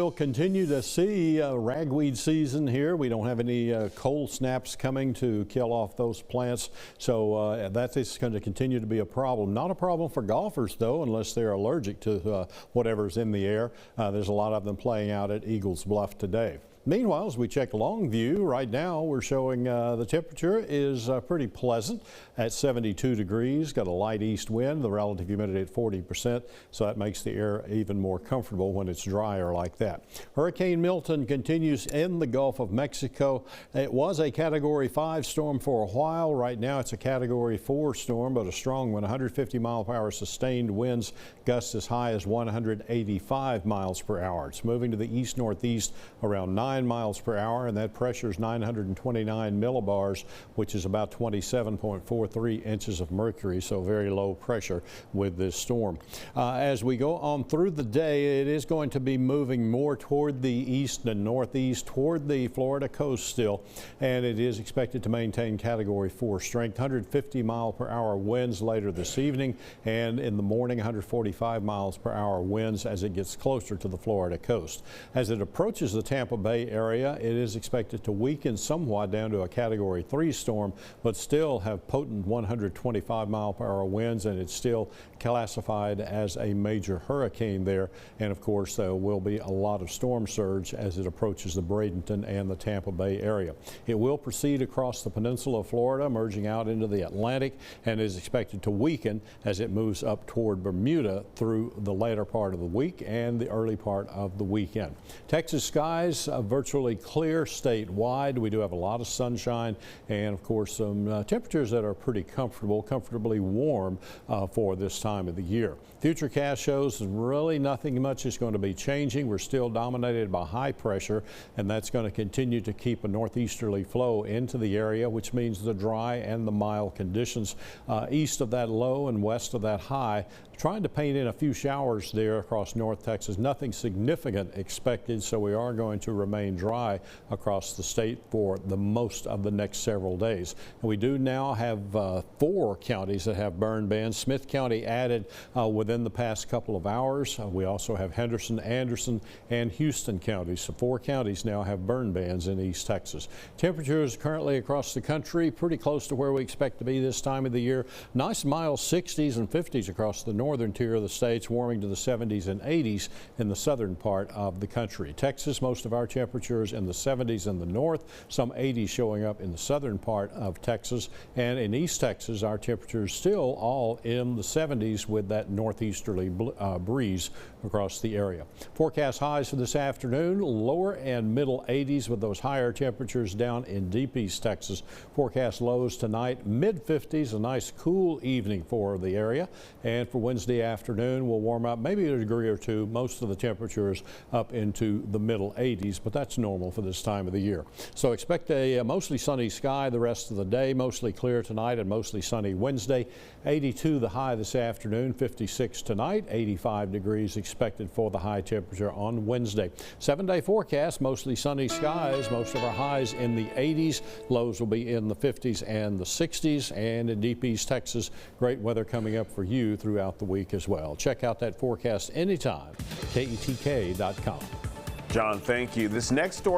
will continue to see ragweed season here. We don't have any cold snaps coming to kill off those plants, so that is going to continue to be a problem. Not a problem for golfers, though, unless they're allergic to whatever's in the air. There's a lot of them playing out at Eagles Bluff today. Meanwhile, as we check Longview, right now we're showing the temperature is pretty pleasant at 72 degrees. Got a light east wind, the relative humidity at 40%, so that makes the air even more comfortable when it's drier like that. Hurricane Milton continues in the Gulf of Mexico. It was a Category 5 storm for a while. Right now it's a Category 4 storm, but a strong one. 150 mile-per-hour sustained winds, gusts as high as 185 miles per hour. It's moving to the east-northeast around 9 miles per hour, and that pressure is 929 millibars, which is about 27.43 inches of mercury, so very low pressure with this storm. As we go on through the day, it is going to be moving more toward the east and northeast, toward the Florida coast still, and it is expected to maintain Category 4 strength. 150 mile per hour winds later this evening, and in the morning 145 miles per hour winds as it gets closer to the Florida coast. As it approaches the Tampa Bay area, it is expected to weaken somewhat down to a Category 3 storm, but still have potent 125 mile per hour winds, and it's still classified as a major hurricane there. And of course, there will be a lot of storm surge as it approaches the Bradenton and the Tampa Bay area. It will proceed across the peninsula of Florida, merging out into the Atlantic, and is expected to weaken as it moves up toward Bermuda through the later part of the week and the early part of the weekend. Texas skies virtually clear statewide. We do have a lot of sunshine and of course some temperatures that are pretty comfortably warm for this time of the year. Futurecast shows really nothing much is going to be changing. We're still dominated by high pressure, and that's going to continue to keep a northeasterly flow into the area, which means the dry and the mild conditions east of that low and west of that high. Trying to paint in a few showers there across North Texas. Nothing significant expected, so we are going to remain dry across the state for the most of the next several days. And we do now have 4 counties that have burn bans. Smith County added within the past couple of hours. We also have Henderson, Anderson, and Houston counties. So 4 counties now have burn bans in East Texas. Temperatures currently across the country pretty close to where we expect to be this time of the year. Nice mild 60s and 50s across the northern tier of the states, warming to the 70s and 80s in the southern part of the country. Texas, most of our temperatures in the 70s in the north, some 80s showing up in the southern part of Texas, and in East Texas our temperatures still all in the 70s with that northeasterly breeze across the area. Forecast highs for this afternoon, lower and middle 80s with those higher temperatures down in deep East Texas. Forecast lows tonight, mid 50s, a nice cool evening for the area, and for Wednesday afternoon we'll warm up maybe a degree or two. Most of the temperatures up into the middle 80s, but that's normal for this time of the year. So expect a mostly sunny sky the rest of the day, mostly clear tonight and mostly sunny Wednesday. 82 the high this afternoon, 56 tonight, 85 degrees expected for the high temperature on Wednesday. 7-day forecast, mostly sunny skies, most of our highs in the 80s, lows will be in the 50s and the 60s, and in deep East Texas, great weather coming up for you throughout the week as well. Check out that forecast anytime, KETK.com. John, thank you. This next story